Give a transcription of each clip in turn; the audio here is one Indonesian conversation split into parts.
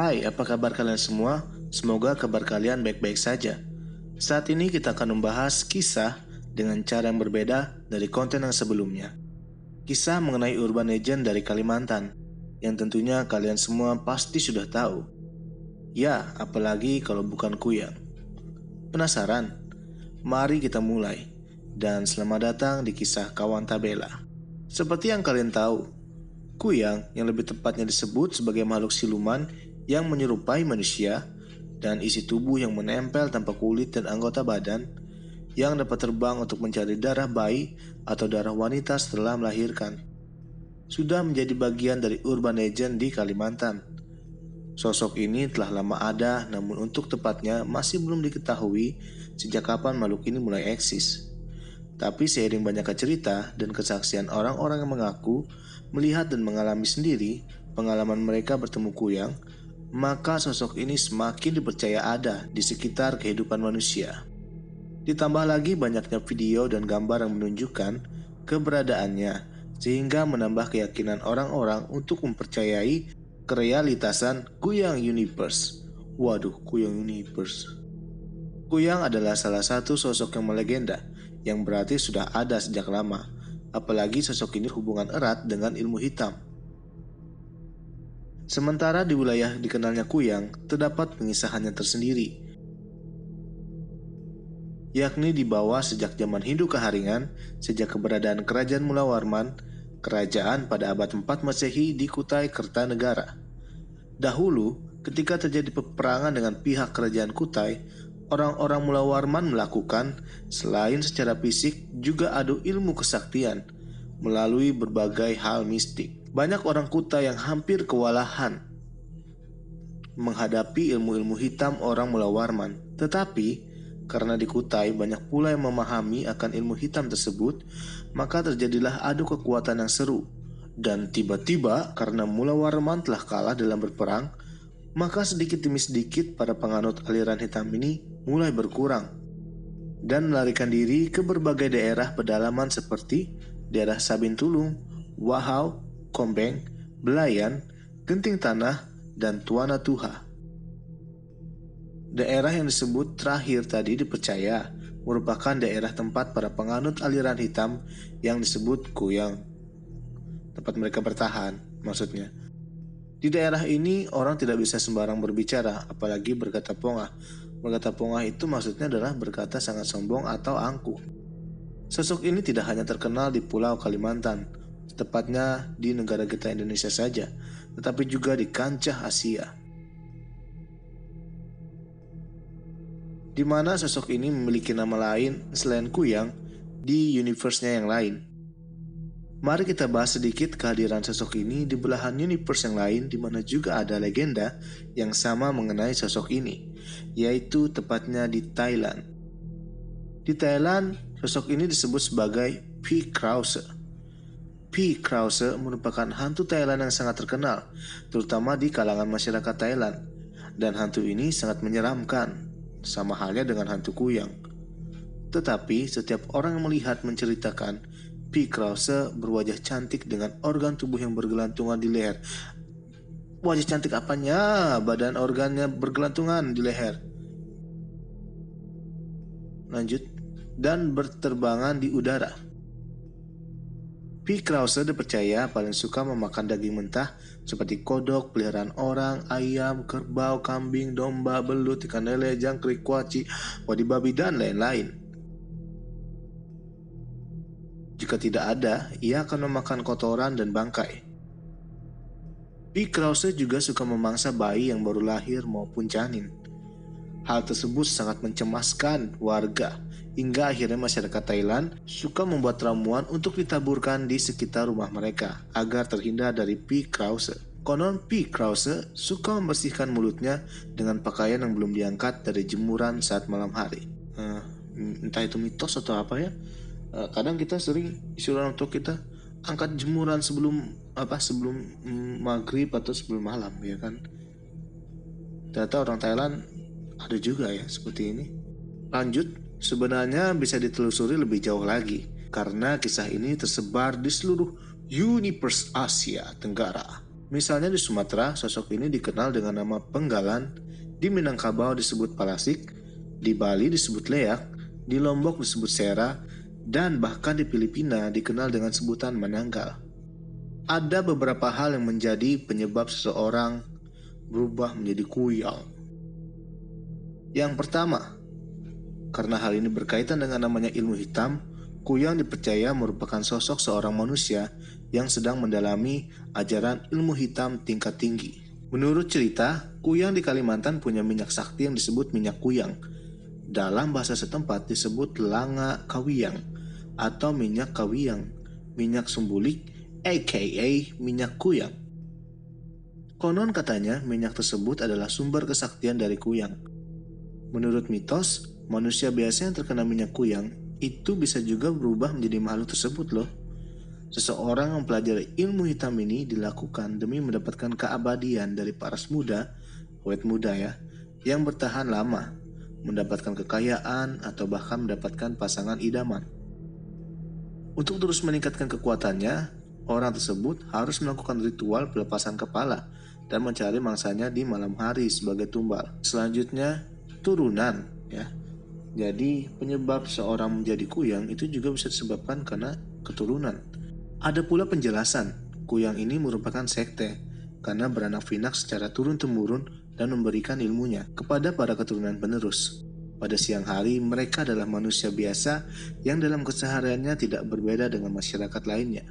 Hai, apa kabar kalian semua? Semoga kabar kalian baik-baik saja. Saat ini kita akan membahas kisah dengan cara yang berbeda dari konten yang sebelumnya. Kisah mengenai urban legend dari Kalimantan, yang tentunya kalian semua pasti sudah tahu. Ya, apalagi kalau bukan Kuyang. Penasaran? Mari kita mulai. Dan selamat datang di kisah Kawan Tabela. Seperti yang kalian tahu, Kuyang yang lebih tepatnya disebut sebagai makhluk siluman yang menyerupai manusia dan isi tubuh yang menempel tanpa kulit dan anggota badan, yang dapat terbang untuk mencari darah bayi atau darah wanita setelah melahirkan, sudah menjadi bagian dari urban legend di Kalimantan. Sosok ini telah lama ada, namun untuk tepatnya masih belum diketahui sejak kapan makhluk ini mulai eksis. Tapi seiring banyaknya cerita dan kesaksian orang-orang yang mengaku melihat dan mengalami sendiri pengalaman mereka bertemu Kuyang, maka sosok ini semakin dipercaya ada di sekitar kehidupan manusia. Ditambah lagi banyaknya video dan gambar yang menunjukkan keberadaannya, sehingga menambah keyakinan orang-orang untuk mempercayai kerealitasan Kuyang Universe. Waduh, Kuyang Universe. Kuyang adalah salah satu sosok yang melegenda, yang berarti sudah ada sejak lama, apalagi sosok ini hubungan erat dengan ilmu hitam. Sementara di wilayah dikenalnya Kuyang, terdapat pengisahannya tersendiri, yakni dibawa sejak zaman Hindu Keharingan, sejak keberadaan Kerajaan Mula Warman, kerajaan pada abad 4 Masehi di Kutai Kertanegara. Dahulu, ketika terjadi peperangan dengan pihak Kerajaan Kutai, orang-orang Mula Warman melakukan, selain secara fisik, juga adu ilmu kesaktian melalui berbagai hal mistik. Banyak orang Kutai yang hampir kewalahan menghadapi ilmu-ilmu hitam orang Mula Warman. Tetapi, karena di Kutai banyak pula yang memahami akan ilmu hitam tersebut, maka terjadilah adu kekuatan yang seru. Dan tiba-tiba, karena Mula Warman telah kalah dalam berperang, maka sedikit demi sedikit para penganut aliran hitam ini mulai berkurang dan melarikan diri ke berbagai daerah pedalaman seperti daerah Sabintulung, Wahau, Kombeng, Belayan, Genting Tanah, dan Tuana Tuha. Daerah yang disebut terakhir tadi dipercaya merupakan daerah tempat para penganut aliran hitam yang disebut Kuyang, tempat mereka bertahan maksudnya. Di daerah ini orang tidak bisa sembarang berbicara, apalagi berkata pongah. Berkata pongah itu maksudnya adalah berkata sangat sombong atau angkuh. Sosok ini tidak hanya terkenal di Pulau Kalimantan, tepatnya di negara kita Indonesia saja, tetapi juga di kancah Asia, di mana sosok ini memiliki nama lain selain Kuyang di universe-nya yang lain. Mari kita bahas sedikit kehadiran sosok ini di belahan universe yang lain, di mana juga ada legenda yang sama mengenai sosok ini, yaitu tepatnya di Thailand. Di Thailand, sosok ini disebut sebagai P. Krause. P. Krause merupakan hantu Thailand yang sangat terkenal, terutama di kalangan masyarakat Thailand. Dan hantu ini sangat menyeramkan, sama halnya dengan hantu Kuyang. Tetapi setiap orang yang melihat menceritakan P. Krause berwajah cantik dengan organ tubuh yang bergelantungan di leher. Wajah cantik apanya? Badan organnya bergelantungan di leher. Lanjut. Dan berterbangan di udara. P. Krause dipercaya paling suka memakan daging mentah seperti kodok, peliharaan orang, ayam, kerbau, kambing, domba, belut, ikan lele, jangkrik, kuaci, wadi babi, dan lain-lain. Jika tidak ada, ia akan memakan kotoran dan bangkai. P. Krause juga suka memangsa bayi yang baru lahir maupun janin. Hal tersebut sangat mencemaskan warga, hingga akhirnya masyarakat Thailand suka membuat ramuan untuk ditaburkan di sekitar rumah mereka agar terhindar dari P. Krause. Konon P. Krause suka membersihkan mulutnya dengan pakaian yang belum diangkat dari jemuran saat malam hari. Entah itu mitos atau apa ya. Kadang kita sering disuruh untuk kita angkat jemuran sebelum maghrib atau sebelum malam, ya kan. Ternyata orang Thailand ada juga ya seperti ini. Lanjut, sebenarnya bisa ditelusuri lebih jauh lagi, karena kisah ini tersebar di seluruh universe Asia Tenggara. Misalnya di Sumatera, sosok ini dikenal dengan nama Penggalan, di Minangkabau disebut Palasik, di Bali disebut Leak, di Lombok disebut Sera, dan bahkan di Filipina dikenal dengan sebutan Mananggal. Ada beberapa hal yang menjadi penyebab seseorang berubah menjadi kuyang. Yang pertama, karena hal ini berkaitan dengan namanya ilmu hitam, kuyang dipercaya merupakan sosok seorang manusia yang sedang mendalami ajaran ilmu hitam tingkat tinggi. Menurut cerita, kuyang di Kalimantan punya minyak sakti yang disebut minyak kuyang. Dalam bahasa setempat disebut langa kawiyang atau minyak kawiyang, minyak sumbulik, aka minyak kuyang. Konon katanya minyak tersebut adalah sumber kesaktian dari kuyang. Menurut mitos, manusia biasa yang terkena minyak kuyang itu bisa juga berubah menjadi makhluk tersebut loh. Seseorang yang mempelajari ilmu hitam ini dilakukan demi mendapatkan keabadian dari paras muda, awet muda ya, yang bertahan lama, mendapatkan kekayaan atau bahkan mendapatkan pasangan idaman. Untuk terus meningkatkan kekuatannya, orang tersebut harus melakukan ritual pelepasan kepala dan mencari mangsanya di malam hari sebagai tumbal. Selanjutnya, turunan ya. Jadi penyebab seorang menjadi kuyang itu juga bisa disebabkan karena keturunan. Ada pula penjelasan, kuyang ini merupakan sekte karena beranak pinak secara turun-temurun dan memberikan ilmunya kepada para keturunan penerus. Pada siang hari, mereka adalah manusia biasa yang dalam kesehariannya tidak berbeda dengan masyarakat lainnya,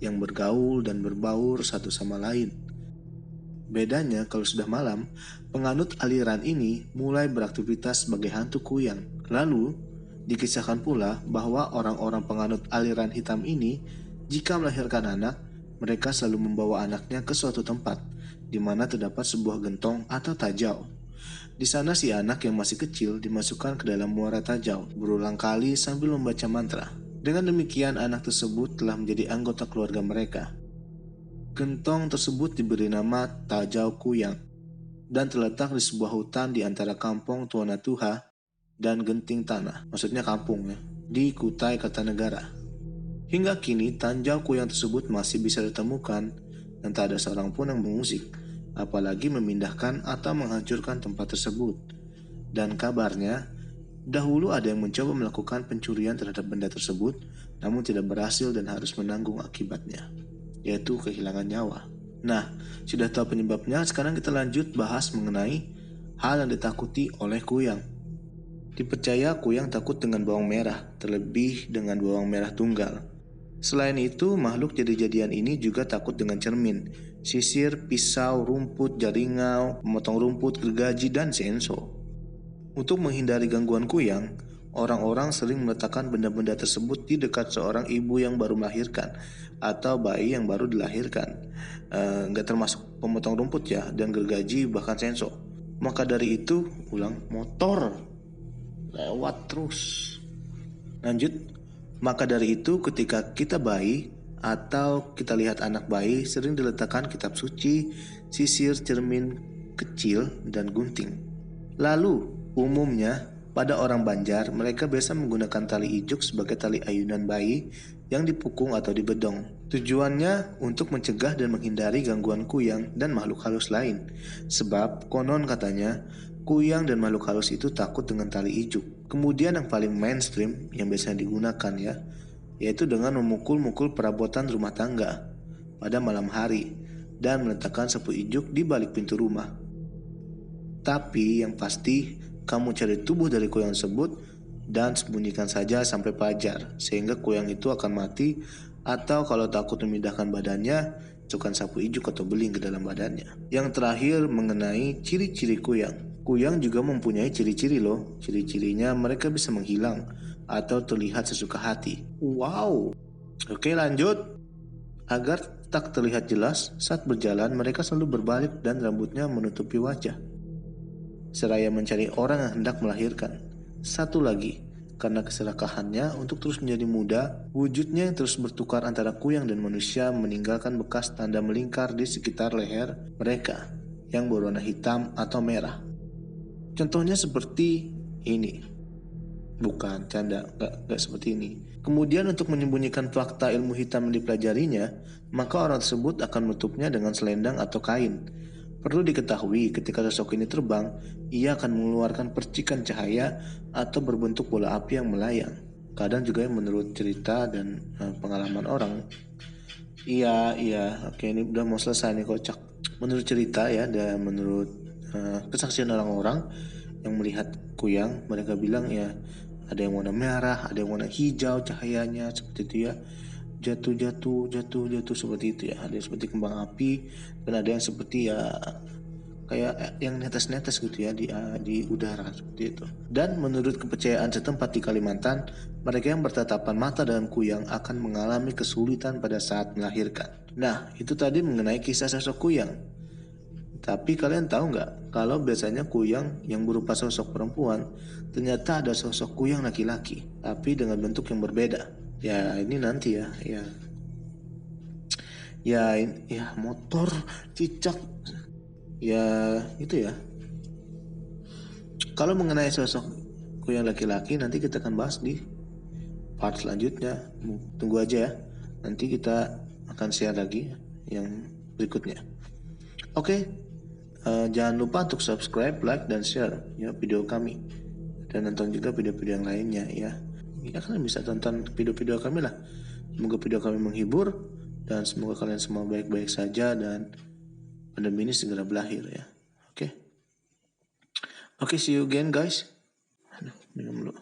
yang bergaul dan berbaur satu sama lain. Bedanya kalau sudah malam, penganut aliran ini mulai beraktivitas sebagai hantu kuyang. Lalu, dikisahkan pula bahwa orang-orang penganut aliran hitam ini, jika melahirkan anak, mereka selalu membawa anaknya ke suatu tempat, di mana terdapat sebuah gentong atau tajau. Di sana si anak yang masih kecil dimasukkan ke dalam muara tajau, berulang kali sambil membaca mantra. Dengan demikian anak tersebut telah menjadi anggota keluarga mereka. Gentong tersebut diberi nama Tajau Kuyang dan terletak di sebuah hutan di antara kampung Tuanatuha dan Genting Tanah, maksudnya kampung ya, di Kutai Kartanegara. Hingga kini Tajau Kuyang tersebut masih bisa ditemukan dan tak ada seorang pun yang mengusik, apalagi memindahkan atau menghancurkan tempat tersebut. Dan kabarnya, dahulu ada yang mencoba melakukan pencurian terhadap benda tersebut, namun tidak berhasil dan harus menanggung akibatnya, yaitu kehilangan nyawa. Nah, sudah tahu penyebabnya, sekarang kita lanjut bahas mengenai hal yang ditakuti oleh kuyang. Dipercaya kuyang takut dengan bawang merah, terlebih dengan bawang merah tunggal. Selain itu, makhluk jadi-jadian ini juga takut dengan cermin, sisir, pisau, rumput, jaringau, memotong rumput, gergaji, dan senso. Untuk menghindari gangguan kuyang, orang-orang sering meletakkan benda-benda tersebut di dekat seorang ibu yang baru melahirkan atau bayi yang baru dilahirkan. Nggak termasuk pemotong rumput ya, dan gergaji bahkan senso. Maka dari itu, motor lewat terus. Lanjut. Maka dari itu ketika kita bayi atau kita lihat anak bayi, sering diletakkan kitab suci, sisir, cermin kecil, dan gunting. Lalu umumnya pada orang Banjar, mereka biasa menggunakan tali ijuk sebagai tali ayunan bayi yang dipukung atau dibedong. Tujuannya untuk mencegah dan menghindari gangguan kuyang dan makhluk halus lain. Sebab konon katanya, kuyang dan makhluk halus itu takut dengan tali ijuk. Kemudian yang paling mainstream yang biasanya digunakan ya, yaitu dengan memukul-mukul perabotan rumah tangga pada malam hari dan meletakkan sapu ijuk di balik pintu rumah. Tapi yang pasti, kamu cari tubuh dari kuyang tersebut dan sembunyikan saja sampai fajar, sehingga kuyang itu akan mati, atau kalau takut memindahkan badannya, masukkan sapu ijuk atau beling ke dalam badannya. Yang terakhir mengenai ciri-ciri kuyang. Kuyang juga mempunyai ciri-ciri loh. Ciri-cirinya mereka bisa menghilang atau terlihat sesuka hati. Wow. Oke, lanjut. Agar tak terlihat jelas saat berjalan, mereka selalu berbalik dan rambutnya menutupi wajah, seraya mencari orang yang hendak melahirkan. Satu lagi, karena keserakahannya untuk terus menjadi muda, wujudnya yang terus bertukar antara kuyang dan manusia meninggalkan bekas tanda melingkar di sekitar leher mereka yang berwarna hitam atau merah. Contohnya seperti ini. Bukan, canda, nggak seperti ini. Kemudian untuk menyembunyikan fakta ilmu hitam yang dipelajarinya, maka orang tersebut akan menutupnya dengan selendang atau kain. Perlu diketahui ketika sosok ini terbang, ia akan mengeluarkan percikan cahaya atau berbentuk bola api yang melayang. Kadang juga menurut cerita dan pengalaman orang. Iya, iya, oke ini udah mau selesai nih kocak. Menurut cerita ya, dan menurut kesaksian orang-orang yang melihat kuyang, mereka bilang ya ada yang warna merah, ada yang warna hijau cahayanya seperti itu ya. Jatuh seperti itu ya. Ada yang seperti kembang api dan ada yang seperti ya kayak yang netes-netes gitu ya di udara seperti itu. Dan menurut kepercayaan setempat di Kalimantan, mereka yang bertatapan mata dengan kuyang akan mengalami kesulitan pada saat melahirkan. Nah, itu tadi mengenai kisah sosok kuyang. Tapi kalian tahu nggak kalau biasanya kuyang yang berupa sosok perempuan ternyata ada sosok kuyang laki-laki, tapi dengan bentuk yang berbeda. Ya ini nanti ya motor cicak ya itu ya. Kalau mengenai sosok kuyang laki-laki nanti kita akan bahas di part selanjutnya. Tunggu aja ya. Nanti kita akan share lagi yang berikutnya. Oke, jangan lupa untuk subscribe, like, dan share ya video kami. Dan nonton juga video-video yang lainnya ya. Ya kalian bisa tonton video-video kami lah. Semoga video kami menghibur dan semoga kalian semua baik-baik saja dan pandemi ini segera berakhir ya. Oke. Oke, see you again guys. Aduh, minum dulu.